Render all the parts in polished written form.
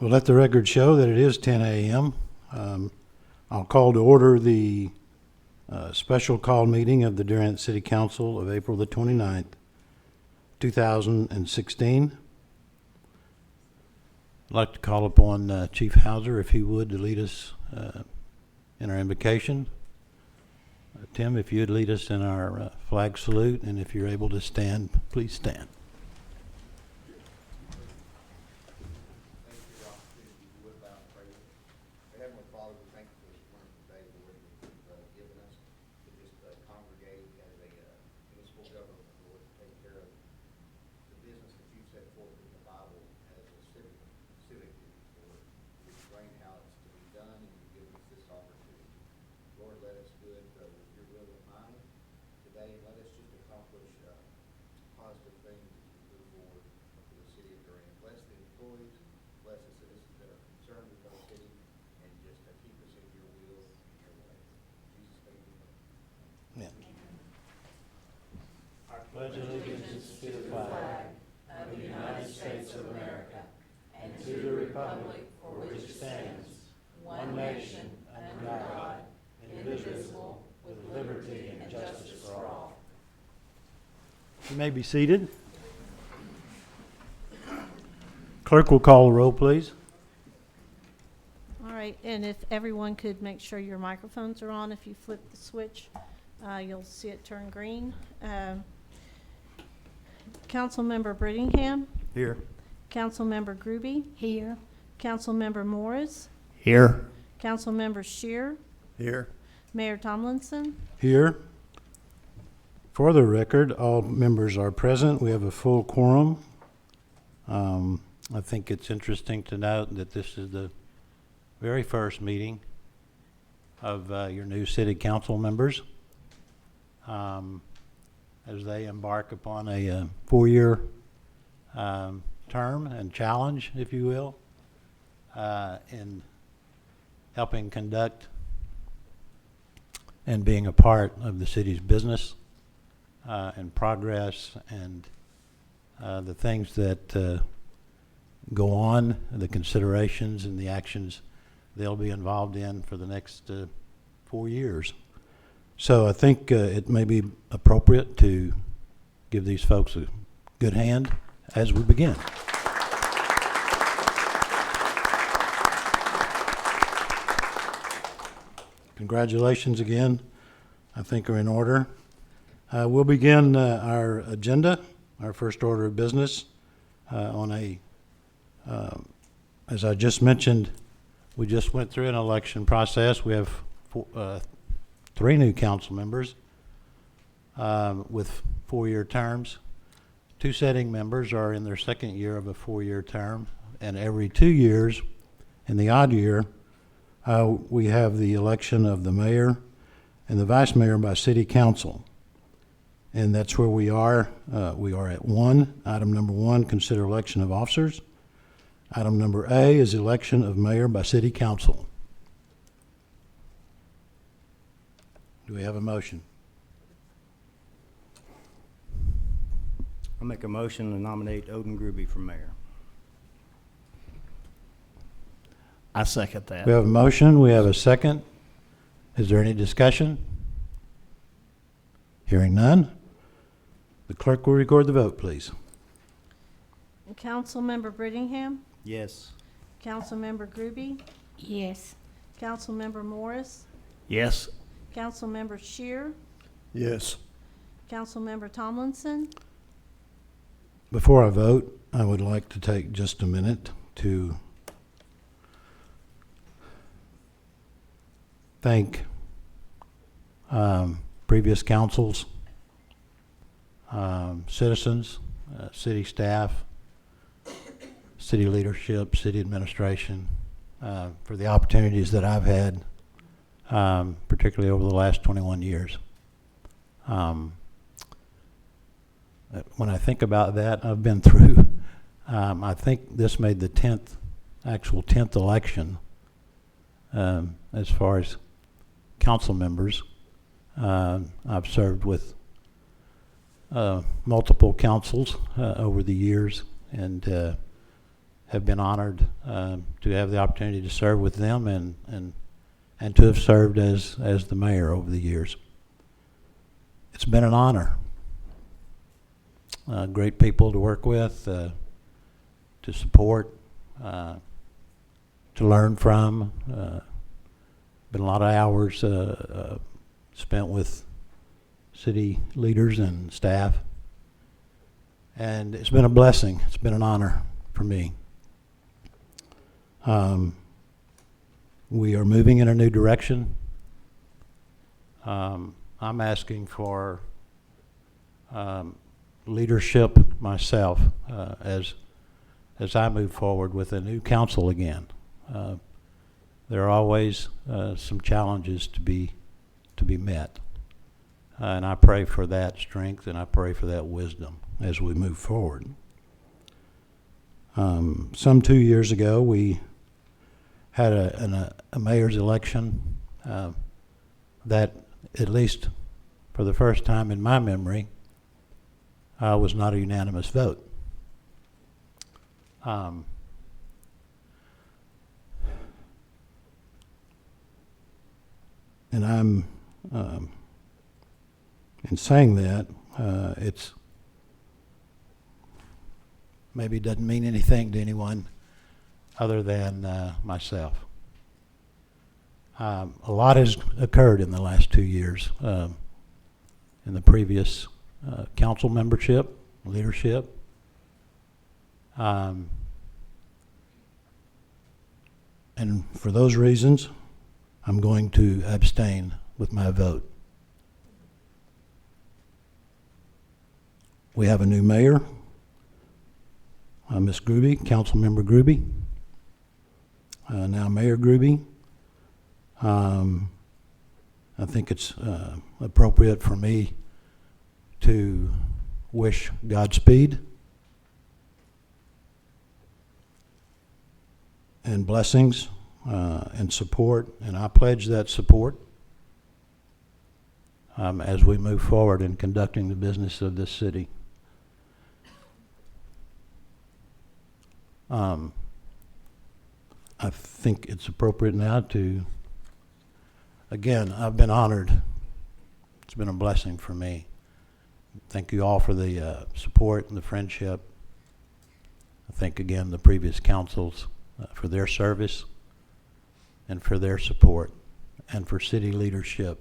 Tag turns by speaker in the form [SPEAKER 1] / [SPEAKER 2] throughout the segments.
[SPEAKER 1] We'll let the record show that it is 10 a.m. I'll call to order the special call meeting of the Durant City Council of April the 29th, 2016. I'd like to call upon Chief Hauser, if he would, to lead us in our invocation. Tim, if you'd lead us in our flag salute, and if you're able to stand, please stand. Pledge allegiance to the flag of the United States of America and to the republic for which it stands, one nation, under God, indivisible, with liberty and justice for all. You may be seated. Clerk will call the roll, please.
[SPEAKER 2] All right, and if everyone could make sure your microphones are on. If you flip the switch, you'll see it turn green. Councilmember Brittingham.
[SPEAKER 1] Here.
[SPEAKER 2] Councilmember Gruby. Here. Councilmember Morris.
[SPEAKER 1] Here.
[SPEAKER 2] Councilmember Scheer.
[SPEAKER 1] Here.
[SPEAKER 2] Mayor Tomlinson.
[SPEAKER 1] Here. For the record, all members are present. We have a full quorum. I think it's interesting to note that this is the very first meeting of your new city council members as they embark upon a 4-year term and challenge, if you will, in helping conduct and being a part of the city's business and progress and the things that go on, the considerations and the actions they'll be involved in for the next 4 years. So I think it may be appropriate to give these folks a good hand as we begin. Congratulations again. I think are in order. We'll begin our agenda, our first order of business on as I just mentioned, we just went through an election process. We have 3 new council members with 4-year terms. 2 sitting members are in their second year of a 4-year term, and every 2 years, in the odd year, we have the election of the mayor and the vice mayor by city council. And that's where we are. We are at item number 1, consider election of officers. Item number A is election of mayor by city council. Do we have a motion?
[SPEAKER 3] I'll make a motion to nominate Odin Gruby for mayor.
[SPEAKER 4] I second that.
[SPEAKER 1] We have a motion. We have a second. Is there any discussion? Hearing none. The clerk will record the vote, please.
[SPEAKER 2] Councilmember Brittingham.
[SPEAKER 3] Yes.
[SPEAKER 2] Councilmember Gruby.
[SPEAKER 5] Yes.
[SPEAKER 2] Councilmember Morris.
[SPEAKER 4] Yes.
[SPEAKER 2] Councilmember Scheer.
[SPEAKER 1] Yes.
[SPEAKER 2] Councilmember Tomlinson.
[SPEAKER 1] Before I vote, I would like to take just a minute to thank previous councils, citizens, city staff, city leadership, city administration, for the opportunities that I've had, particularly over the last 21 years. When I think about that, I've been through, I think this made the 10th election as far as council members. I've served with multiple councils over the years and have been honored to have the opportunity to serve with them and to have served as the mayor over the years. It's been an honor. Great people to work with, to support, to learn from. Been a lot of hours spent with city leaders and staff. And it's been a blessing. It's been an honor for me. We are moving in a new direction. I'm asking for leadership myself as I move forward with a new council again. There are always some challenges to be met, and I pray for that strength and I pray for that wisdom as we move forward. Some 2 years ago, we had a mayor's election that, at least for the first time in my memory, was not a unanimous vote. And I'm, in saying that, it's maybe doesn't mean anything to anyone other than myself. A lot has occurred in the last 2 years in the previous council membership, leadership. And for those reasons, I'm going to abstain with my vote. We have a new mayor, Ms. Gruby, Councilmember Gruby, now Mayor Gruby. I think it's appropriate for me to wish Godspeed and blessings and support, and I pledge that support as we move forward in conducting the business of this city. I think it's appropriate now to, again, I've been honored. It's been a blessing for me. Thank you all for the support and the friendship. I thank again the previous councils for their service and for their support, and for city leadership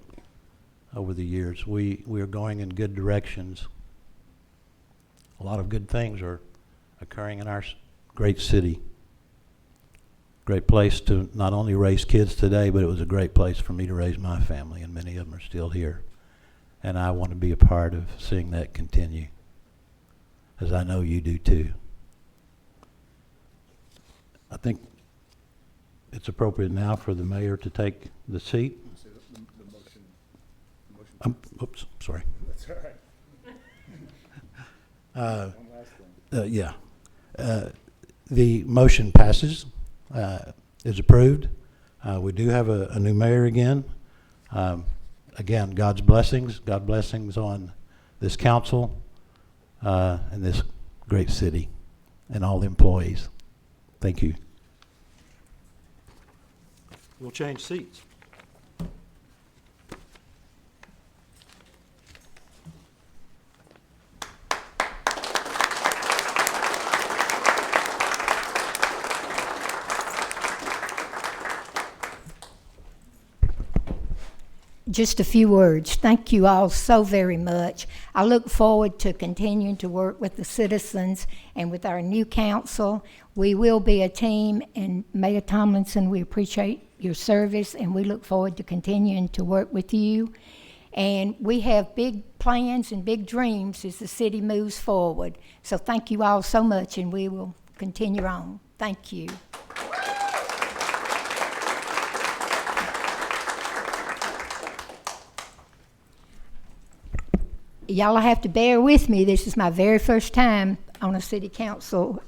[SPEAKER 1] over the years. We are going in good directions. A lot of good things are occurring in our great city. Great place to not only raise kids today, but it was a great place for me to raise my family, and many of them are still here. And I want to be a part of seeing that continue, as I know you do too. I think it's appropriate now for the mayor to take the seat. Oops, sorry.
[SPEAKER 5] That's all right.
[SPEAKER 1] Yeah. The motion passes, is approved. We do have a new mayor again. Again, God's blessings. God blessings on this council and this great city and all the employees. Thank you. We'll change seats.
[SPEAKER 6] Just a few words. Thank you all so very much. I look forward to continuing to work with the citizens and with our new council. We will be a team, and Mayor Tomlinson, we appreciate your service, and we look forward to continuing to work with you. And we have big plans and big dreams as the city moves forward. So thank you all so much, and we will continue on. Thank you. Y'all have to bear with me. This is my very first time on a city council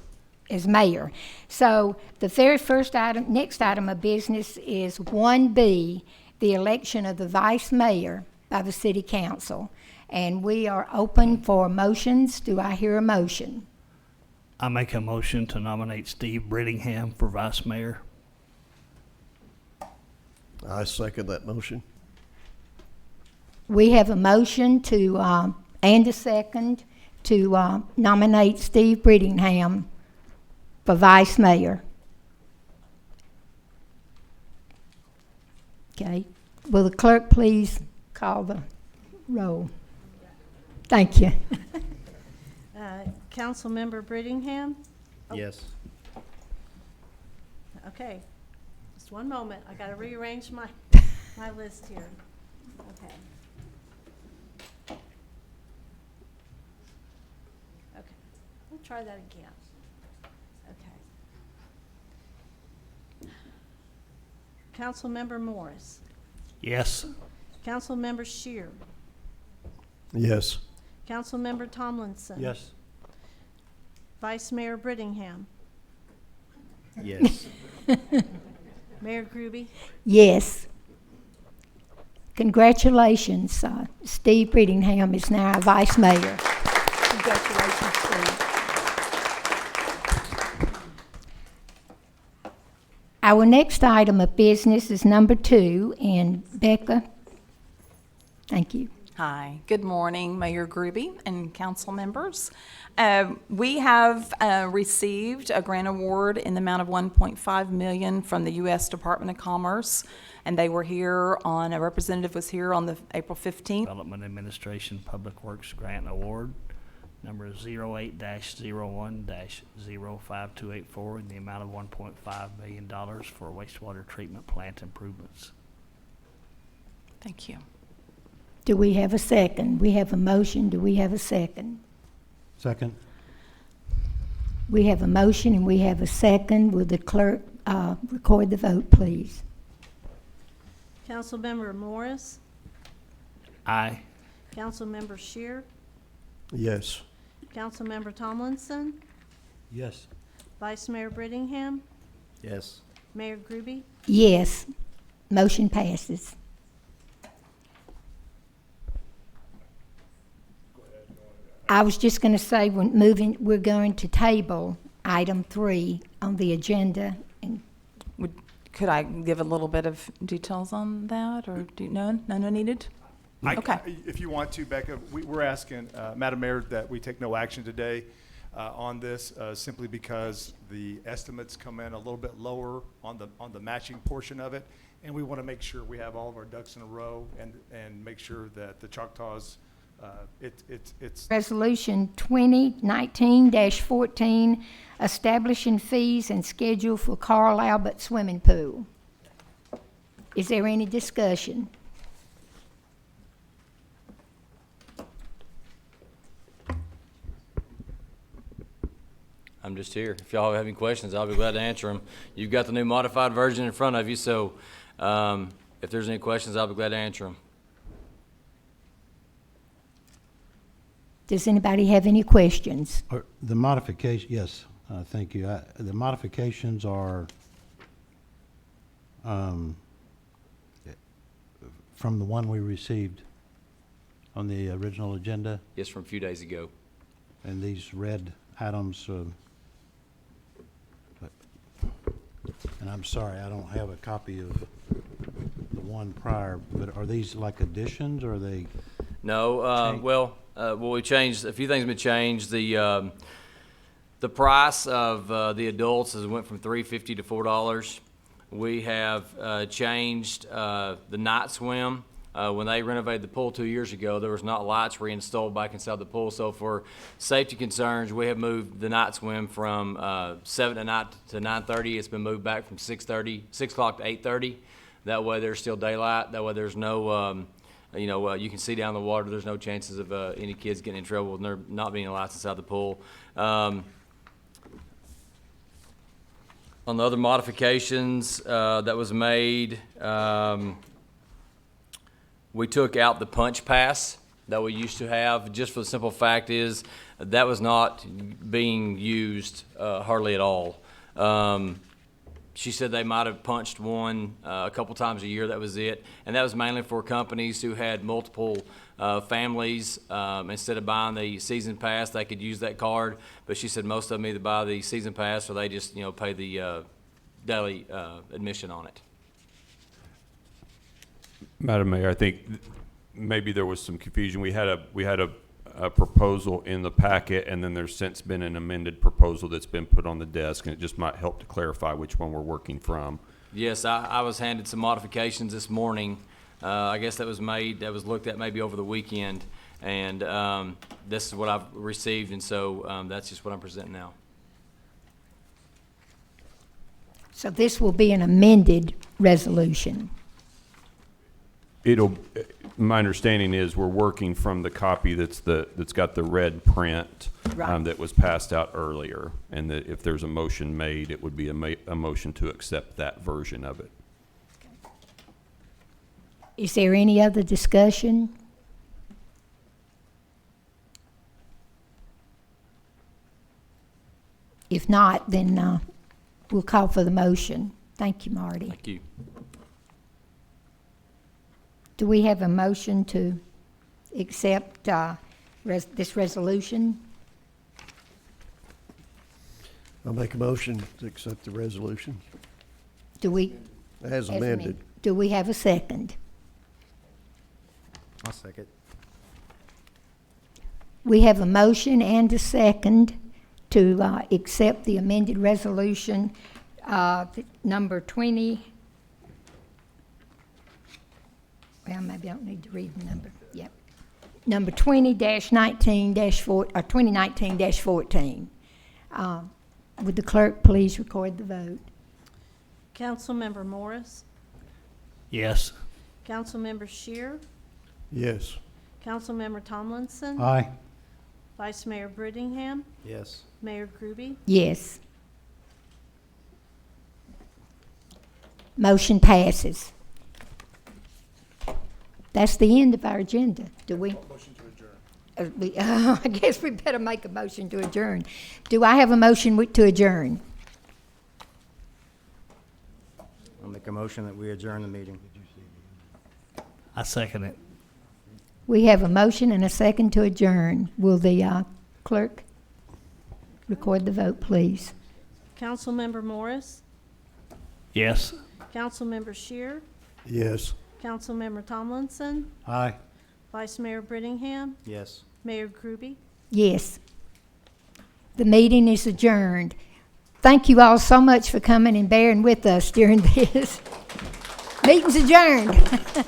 [SPEAKER 6] as mayor. So the very first item, next item of business is 1B, the election of the vice mayor by the city council. And we are open for motions. Do I hear a motion?
[SPEAKER 4] I make a motion to nominate Steve Brittingham for vice mayor.
[SPEAKER 5] I second that motion.
[SPEAKER 6] We have a motion to, and a second to nominate Steve Brittingham for vice mayor. Okay. Will the clerk please call the roll? Thank you.
[SPEAKER 2] Councilmember Brittingham?
[SPEAKER 3] Yes.
[SPEAKER 2] Okay, just one moment, I gotta rearrange my list here. Okay. Okay, we'll try that again. Okay. Councilmember Morris,
[SPEAKER 4] Yes.
[SPEAKER 2] Councilmember Shear,
[SPEAKER 5] Yes.
[SPEAKER 2] Councilmember Tomlinson.
[SPEAKER 1] Yes.
[SPEAKER 2] Vice Mayor Brittingham,
[SPEAKER 3] Yes.
[SPEAKER 2] Mayor Groby.
[SPEAKER 6] Yes. Congratulations, Steve Brittingham is now our vice mayor. Congratulations, Steve. Our next item of business is number 2, and Becca, thank you.
[SPEAKER 7] Hi, good morning, Mayor Groby and council members. We have received a grant award in the amount of $1.5 million from the U.S. Department of Commerce, and they were here a representative was here on the April 15th.
[SPEAKER 4] Development Administration Public Works Grant Award, number 08-01-05284, in the amount of $1.5 million for wastewater treatment plant improvements.
[SPEAKER 7] Thank you.
[SPEAKER 6] Do we have a second? We have a motion. Do we have a second?
[SPEAKER 1] Second?
[SPEAKER 6] We have a motion and we have a second. Will the clerk record the vote, please?
[SPEAKER 2] Councilmember Morris,
[SPEAKER 4] Aye.
[SPEAKER 2] Councilmember Shear,
[SPEAKER 5] Yes.
[SPEAKER 2] Councilmember Tomlinson,
[SPEAKER 1] Yes.
[SPEAKER 2] Vice Mayor Brittingham,
[SPEAKER 3] Yes.
[SPEAKER 2] Mayor Groby.
[SPEAKER 6] Yes. Motion passes. I was just going to say, we're going to table item 3 on the agenda. And
[SPEAKER 7] Could I give a little bit of details on that, or no needed? Okay.
[SPEAKER 8] If you want to, Becca, we're asking, Madam Mayor, that we take no action today on this, simply because the estimates come in a little bit lower on the matching portion of it, and we want to make sure we have all of our ducks in a row and make sure that the Choctaws, it's
[SPEAKER 6] Resolution 2019-14, establishing fees and schedule for Carl Albert Swimming Pool. Is there any discussion?
[SPEAKER 9] I'm just here. If y'all have any questions, I'll be glad to answer them. You've got the new modified version in front of you, so if there's any questions, I'll be glad to answer them.
[SPEAKER 6] Does anybody have any questions?
[SPEAKER 1] The modification, yes, thank you. The modifications are from the one we received on the original agenda,
[SPEAKER 9] Yes, from a few days ago.
[SPEAKER 1] and these red items, and I'm sorry, I don't have a copy of the one prior, but are these like additions, or are they?
[SPEAKER 9] No, well, we changed, a few things have been changed. The price of the adults has went from $3.50 to $4. We have changed the night swim. When they renovated the pool 2 years ago, there was not lights reinstalled back inside the pool. So for safety concerns, we have moved the night swim from 7 at night to 9:30. It's been moved back from 6 o'clock to 8:30. That way there's still daylight. That way there's no, you can see down the water. There's no chances of any kids getting in trouble with there not being lights inside the pool. On the other modifications that was made, we took out the punch pass that we used to have, just for the simple fact is that was not being used hardly at all. She said they might have punched one a couple times a year, that was it. And that was mainly for companies who had multiple families. Instead of buying the season pass, they could use that card. But she said most of them either buy the season pass or they just, pay the daily admission on it.
[SPEAKER 10] Madam Mayor, I think maybe there was some confusion. We had a proposal in the packet, and then there's since been an amended proposal that's been put on the desk, and it just might help to clarify which one we're working from.
[SPEAKER 9] Yes, I was handed some modifications this morning. I guess that was looked at maybe over the weekend, and this is what I've received, and so that's just what I'm presenting now.
[SPEAKER 6] So this will be an amended resolution.
[SPEAKER 10] My understanding is we're working from the copy that's got the red print
[SPEAKER 6] Right.
[SPEAKER 10] that was passed out earlier, and that if there's a motion made, it would be a motion to accept that version of it.
[SPEAKER 6] Is there any other discussion? If not, then we'll call for the motion. Thank you, Marty.
[SPEAKER 9] Thank you.
[SPEAKER 6] Do we have a motion to accept this resolution?
[SPEAKER 5] I'll make a motion to accept the resolution
[SPEAKER 6] Do we?
[SPEAKER 5] as amended.
[SPEAKER 6] Do we have a second?
[SPEAKER 3] I'll second.
[SPEAKER 6] We have a motion and a second to accept the amended resolution, number 20. Well, maybe I don't need to read the number. Yep. Number 20-19-4, or 2019-14. Would the clerk please record the vote?
[SPEAKER 2] Councilmember Morris,
[SPEAKER 4] Yes.
[SPEAKER 2] Councilmember Shear,
[SPEAKER 5] Yes.
[SPEAKER 2] Councilmember Tomlinson,
[SPEAKER 1] Aye.
[SPEAKER 2] Vice Mayor Brittingham,
[SPEAKER 3] Yes.
[SPEAKER 2] Mayor Groby.
[SPEAKER 6] Yes. Motion passes. That's the end of our agenda. Do we? Motion to adjourn. I guess we better make a motion to adjourn. Do I have a motion to adjourn?
[SPEAKER 3] I'll make a motion that we adjourn the meeting.
[SPEAKER 4] I second it.
[SPEAKER 6] We have a motion and a second to adjourn. Will the clerk record the vote, please?
[SPEAKER 2] Councilmember Morris,
[SPEAKER 4] Yes.
[SPEAKER 2] Councilmember Shear,
[SPEAKER 5] Yes.
[SPEAKER 2] Councilmember Tomlinson,
[SPEAKER 1] Aye.
[SPEAKER 2] Vice Mayor Brittingham,
[SPEAKER 3] Yes.
[SPEAKER 2] Mayor Groby.
[SPEAKER 6] Yes. The meeting is adjourned. Thank you all so much for coming and bearing with us during this. Meeting's adjourned.